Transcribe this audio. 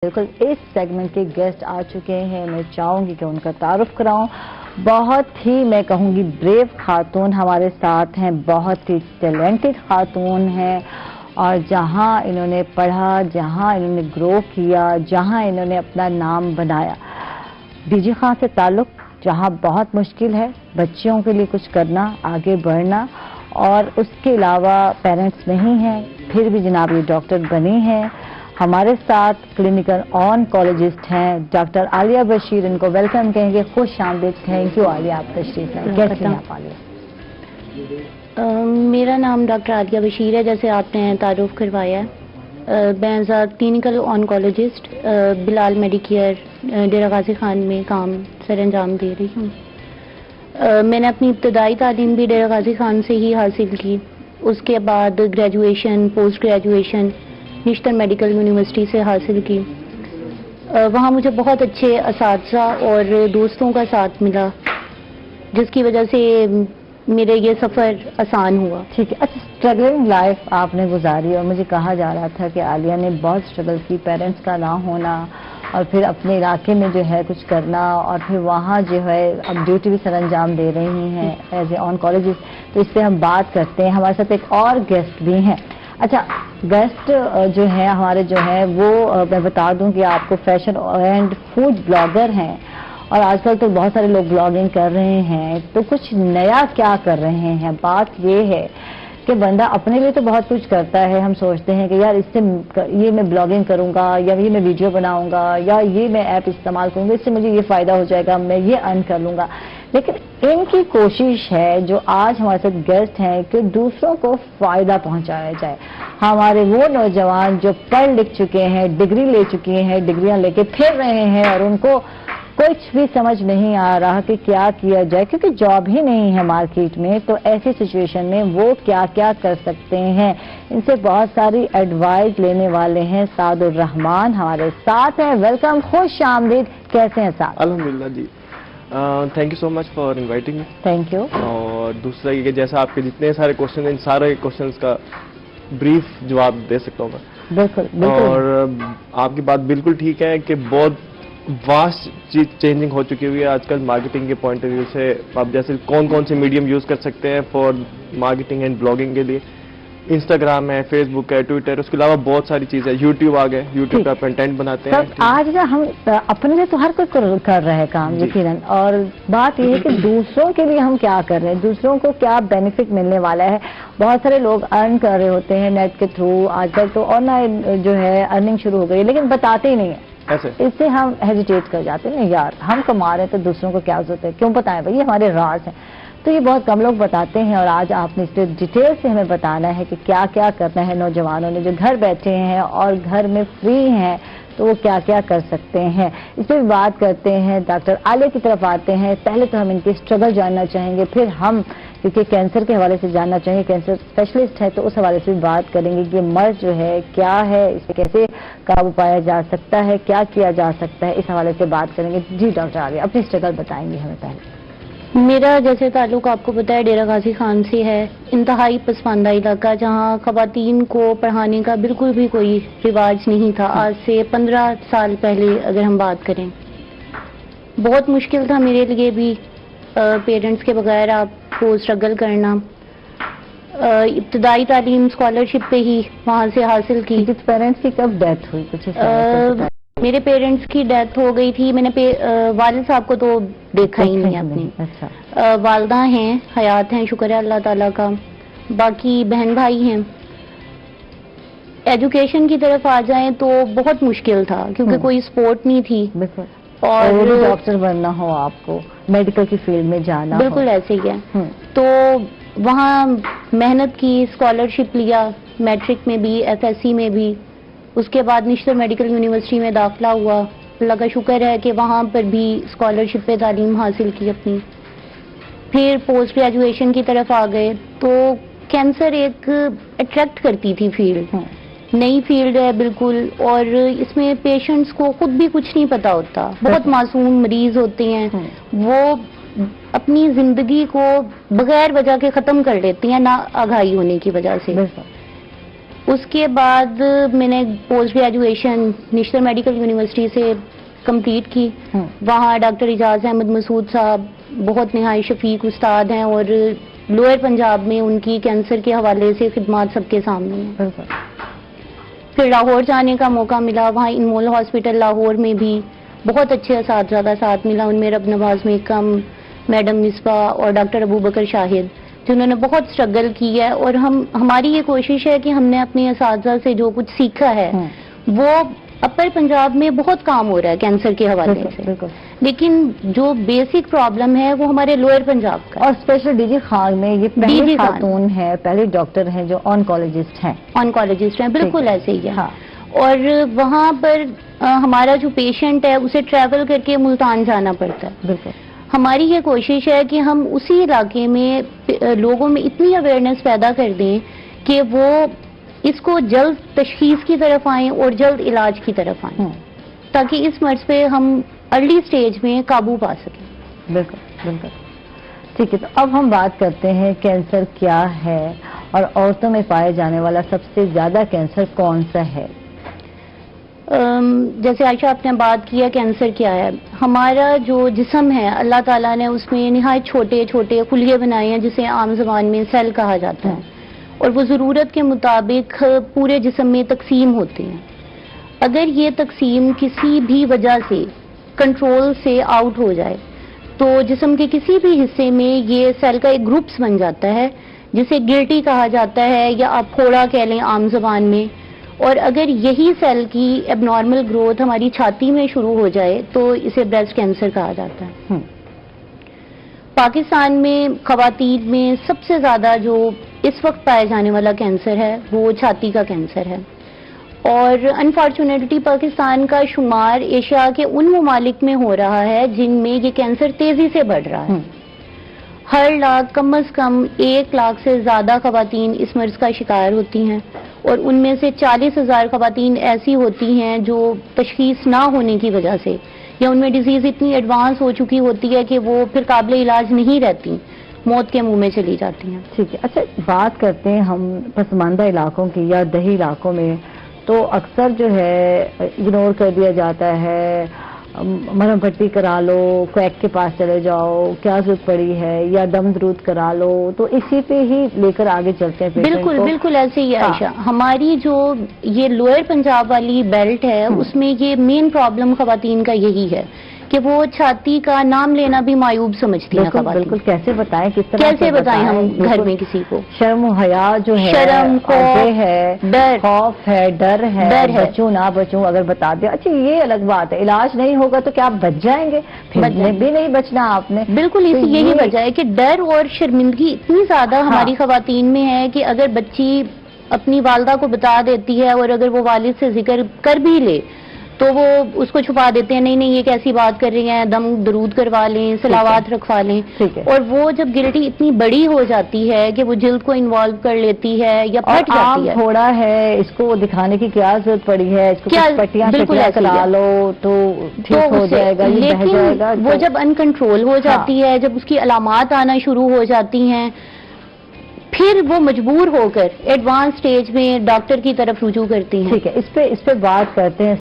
بالکल इस सेगमेंट के गेस्ट आ चुके हैं। मैं चाहूंगी कि उनका तारुफ कराऊं। बहुत ही मैं कहूंगी ब्रेव खातून हमारे साथ हैं, बहुत ही टैलेंटेड खातून हैं और जहां इन्होंने पढ़ा, जहां इन्होंने ग्रो किया, जहां इन्होंने अपना नाम बनाया, डीजी खान से ताल्लुक जहां बहुत मुश्किल है बच्चियों के लिए कुछ करना, आगे बढ़ना, और उसके अलावा पेरेंट्स नहीं हैं फिर भी जनाब ये डॉक्टर बनी हैं। हमारे साथ क्लिनिकल ऑनकोलॉजिस्ट हैं डॉक्टर आलिया बशीर, इनको वेलकम कहेंगे, खुश आमदीद। थैंक यू आलिया, आप तशरीफ लाए। कैसे हैं आप आलिया? मेरा नाम डॉक्टर आलिया बशीर है, जैसे आपने तारुफ करवाया है। मैं as a clinical oncologist Bilal Medicare Dera Ghazi Khan में काम सर अंजाम दे रही हूँ। मैंने अपनी इब्तदाई तालीम भी डेरा गाजी खान से ही हासिल की। उसके बाद graduation, post graduation Nishtar medical university से हासिल की। वहाँ मुझे बहुत अच्छे असातिज़ा और दोस्तों का साथ मिला, जिसकी वजह से मेरे ये सफ़र आसान हुआ। ठीक है। अच्छा, स्ट्रगलिंग लाइफ आपने गुजारी और मुझे कहा जा रहा था कि आलिया ने बहुत स्ट्रगल की, पेरेंट्स का ना होना और फिर अपने इलाके में जो है कुछ करना, और फिर वहाँ जो है अब ड्यूटी भी सर अंजाम दे रही हैं एज ए ऑनकोलॉजिस्ट। तो इस पर हम बात करते हैं। हमारे साथ एक और गेस्ट भी हैं। अच्छा, गेस्ट जो है हमारे जो है वो मैं बता दूं कि आपको फैशन एंड फूड ब्लॉगर हैं और आजकल तो बहुत सारे लोग ब्लॉगिंग कर रहे हैं। तो कुछ नया क्या कर रहे हैं? बात ये है कि बंदा अपने लिए तो बहुत कुछ करता है। हम सोचते हैं कि यार इससे ये मैं ब्लॉगिंग करूंगा या ये मैं वीडियो बनाऊंगा या ये मैं ऐप इस्तेमाल करूंगा, इससे मुझे ये फायदा हो जाएगा, मैं ये अर्न कर लूंगा। लेकिन इनकी कोशिश है, जो आज हमारे साथ गेस्ट हैं, कि दूसरों को फायदा पहुंचाया जाए। हमारे वो नौजवान जो पढ़ लिख चुके हैं, डिग्री ले चुके हैं, डिग्रियां लेके फिर रहे हैं और उनको कुछ भी समझ नहीं आ रहा कि क्या किया जाए, क्योंकि जॉब ही नहीं है मार्केट में। तो ऐसी सिचुएशन में वो क्या क्या कर सकते हैं, इनसे बहुत सारी एडवाइस लेने वाले हैं सादुर रहमान हमारे साथ हैं। वेलकम, खुश आमदीद। कैसे हैं साहब? अल्हम्दुलिल्लाह जी, thank you so much for inviting me. Thank you. और दूसरा ये कि जैसा आपके जितने सारे क्वेश्चन हैं, इन सारे क्वेश्चंस का ब्रीफ जवाब दे सकता हूँ मैं। बिल्कुल। और आपकी बात बिल्कुल ठीक है कि बहुत वास्ट चीज चेंजिंग हो चुकी हुई है आजकल मार्केटिंग के पॉइंट ऑफ व्यू से। आप जैसे कौन कौन से मीडियम यूज कर सकते हैं फॉर मार्केटिंग एंड ब्लॉगिंग के लिए, इंस्टाग्राम है, फेसबुक है, ट्विटर, उसके अलावा बहुत सारी चीजें, यूट्यूब आ गए, यूट्यूब पे कंटेंट बनाते हैं। आज ना हम अपने लिए तो हर कोई कर रहे हैं काम, यकीनन, और बात यह है कि दूसरों के लिए हम क्या कर रहे हैं, दूसरों को क्या बेनिफिट मिलने वाला है। बहुत सारे लोग अर्न कर रहे होते हैं नेट के थ्रू, आजकल तो ऑनलाइन जो है अर्निंग शुरू हो गई है, लेकिन बताते ही नहीं है। इससे हम हेजिटेट कर जाते हैं ना, यार हम कमा रहे हैं तो दूसरों को क्या जरूरत है, क्यों बताएं भाई, ये हमारे राज हैं। तो ये बहुत कम लोग बताते हैं और आज आपने इस पर डिटेल से हमें बताना है कि क्या क्या करना है नौजवानों ने जो घर बैठे हैं और घर में फ्री हैं, तो वो क्या क्या कर सकते हैं। इस पर भी बात करते हैं। डॉक्टर आलिया की तरफ आते हैं। पहले तो हम इनकी स्ट्रगल जानना चाहेंगे, फिर हम क्योंकि कैंसर के हवाले से जानना चाहेंगे, कैंसर स्पेशलिस्ट है तो उस हवाले से भी बात करेंगे कि मर्ज जो है क्या है, इसे कैसे काबू पाया जा सकता है, क्या किया जा सकता है, इस हवाले से बात करेंगे। जी डॉक्टर आलिया, अपनी स्ट्रगल बताएंगे हमें पहले। मेरा जैसे ताल्लुक आपको पता है डेरा गाजी खान से है, इंतहाई पसमानदा इलाका, जहाँ खवातीन को पढ़ाने का बिल्कुल भी कोई रिवाज नहीं था। आज से 15 साल पहले अगर हम बात करें, बहुत मुश्किल था मेरे लिए भी पेरेंट्स के बगैर आपको स्ट्रगल करना। इब्तदाई तालीम स्कॉलरशिप पे ही वहाँ से हासिल की। पेरेंट्स की कब डेथ हुई? कुछ मेरे पेरेंट्स की डेथ हो गई थी। मैंने वालिद साहब को तो देखा ही नहीं अपने। अच्छा। वालदा हैं, हयात हैं, शुक्र है अल्लाह ताला का। बाकी बहन भाई हैं। एजुकेशन की तरफ आ जाएं तो बहुत मुश्किल था, क्योंकि कोई सपोर्ट नहीं थी। और डॉक्टर बनना हो, आपको मेडिकल की फील्ड में जाना हो, बिल्कुल ऐसे ही है। तो वहाँ मेहनत की, स्कॉलरशिप लिया, मैट्रिक में भी, एफएससी में भी। उसके बाद निश्तर मेडिकल यूनिवर्सिटी में दाखिला हुआ। अल्लाह का शुक्र है कि वहाँ पर भी स्कॉलरशिप पे तालीम हासिल की अपनी। फिर पोस्ट ग्रेजुएशन की तरफ आ गए तो कैंसर एक अट्रैक्ट करती थी फील्ड, नई फील्ड है बिल्कुल, और इसमें पेशेंट्स को खुद भी कुछ नहीं पता होता। बहुत मासूम मरीज होते हैं, वो अपनी जिंदगी को बगैर वजह के खत्म कर लेती हैं ना आगाही होने की वजह से। اس کے بعد میں نے post graduation national medical university سے کمپلیٹ کی. وہاں ڈاکٹر اعجاز احمد مسعود صاحب بہت نہایت شفیق استاد ہیں اور لوئر پنجاب میں ان کی کینسر کے حوالے سے خدمات سب کے سامنے ہیں. پھر لاہور جانے کا موقع ملا. وہاں انمول ہاسپٹل لاہور میں بھی بہت اچھے اساتذہ کا ساتھ ملا. ان میں رب نواز میکم، میڈم مصباح اور ڈاکٹر ابو بکر شاہد، جنہوں نے بہت اسٹرگل کی ہے. اور ہماری یہ کوشش ہے کہ ہم نے اپنے اساتذہ سے جو کچھ سیکھا ہے وہ اپر پنجاب میں بہت کام ہو رہا ہے کینسر کے حوالے سے. لیکن جو بیسک پرابلم ہے وہ ہمارے لوئر پنجاب کا. اور اسپیشل ڈی جی خان میں یہ پہلی خاتون ہے، پہلی ڈاکٹر ہیں جو آنکولوجسٹ ہیں. آنکولوجسٹ ہیں، بالکل ایسے ہی ہے. اور وہاں پر ہمارا جو پیشنٹ ہے اسے ٹریول کر کے ملتان جانا پڑتا ہے. بالکل. ہماری یہ کوشش ہے کہ ہم اسی علاقے میں لوگوں میں اتنی اویئرنیس پیدا کر دیں کہ وہ اس کو جلد تشخیص کی طرف آئیں اور جلد علاج کی طرف آئیں، تاکہ اس مرض پہ ہم ارلی سٹیج میں قابو پا سکیں. بالکل بالکل. ٹھیک ہے، تو اب ہم بات کرتے ہیں کینسر کیا ہے اور عورتوں میں پائے جانے والا سب سے زیادہ کینسر کون سا ہے؟ جیسے عائشہ آپ نے بات کیا کینسر کیا ہے. ہمارا جو جسم ہے اللہ تعالیٰ نے اس میں نہایت چھوٹے چھوٹے خلیے بنائے ہیں جسے عام زبان میں سیل کہا جاتا ہے، اور وہ ضرورت کے مطابق پورے جسم میں تقسیم ہوتے ہیں. اگر یہ تقسیم کسی بھی وجہ سے کنٹرول سے آؤٹ ہو جائے تو جسم کے کسی بھی حصے میں یہ سیل کا ایک گروپس بن جاتا ہے جسے گلٹی کہا جاتا ہے یا آپ پھوڑا کہہ لیں عام زبان میں. اور اگر یہی سیل کی ایب نارمل گروتھ ہماری چھاتی میں شروع ہو جائے تو اسے بریسٹ کینسر کہا جاتا ہے. پاکستان میں خواتین میں سب سے زیادہ جو اس وقت پائے جانے والا کینسر ہے وہ چھاتی کا کینسر ہے. اور انفارچونیٹلی پاکستان کا شمار ایشیا کے ان ممالک میں ہو رہا ہے جن میں یہ کینسر تیزی سے بڑھ رہا ہے. ہر لاکھ کم از کم 1 لاکھ سے زیادہ خواتین اس مرض کا شکار ہوتی ہیں، اور ان میں سے 40,000 خواتین ایسی ہوتی ہیں جو تشخیص نہ ہونے کی وجہ سے یا ان میں ڈیزیز اتنی ایڈوانس ہو چکی ہوتی ہے کہ وہ پھر قابل علاج نہیں رہتی، موت کے منہ میں چلی جاتی ہیں. ٹھیک ہے. اچھا، بات کرتے ہیں ہم پسماندہ علاقوں کی یا دیہی علاقوں میں، تو اکثر جو ہے اگنور کر دیا جاتا ہے. مرہم پٹی کرا لو، کویک کے پاس چلے جاؤ، کیا ضرورت پڑی ہے، یا دم درود کرا لو، تو اسی پہ ہی لے کر آگے چلتے ہیں. بالکل بالکل ایسے ہی عائشہ. ہماری جو یہ لوئر پنجاب والی بیلٹ ہے اس میں یہ مین پرابلم خواتین کا یہی ہے کہ وہ چھاتی کا نام لینا بھی معیوب سمجھتی ہیں خواتین. بالکل. کیسے بتائیں، کس طرح کیسے بتائیں ہم گھر میں کسی کو؟ شرم و حیا جو ہے، شرم ہے، ڈر، خوف ہے، ڈر ہے، بچوں نہ بچوں اگر بتا دیں. اچھا، یہ الگ بات ہے، علاج نہیں ہوگا تو کیا آپ بچ جائیں گے؟ بھی نہیں بچنا آپ نے. بالکل یہی وجہ ہے کہ ڈر اور شرمندگی اتنی زیادہ ہماری خواتین میں ہے کہ اگر بچی اپنی والدہ کو بتا دیتی ہے اور اگر وہ والد سے ذکر کر بھی لے تو وہ اس کو چھپا دیتے ہیں، نہیں نہیں یہ کیسی بات کر رہی ہیں، دم درود کروا لیں، صلوات رکھوا لیں. اور وہ جب گلٹی اتنی بڑی ہو جاتی ہے کہ وہ جلد کو انوالو کر لیتی ہے یا پھٹ جاتی ہے. تھوڑا ہے، اس کو دکھانے کی کیا ضرورت پڑی ہے، اس کو پٹیاں کرا لو تو ٹھیک ہو جائے گا، یہ بہہ جائے گا. وہ جب ان کنٹرول ہو جاتی ہے، جب اس کی علامات آنا شروع ہو جاتی ہیں، پھر وہ مجبور ہو کر ایڈوانس سٹیج میں ڈاکٹر کی طرف رجوع کرتی ہیں. ٹھیک ہے، اس پہ بات کرتے ہیں.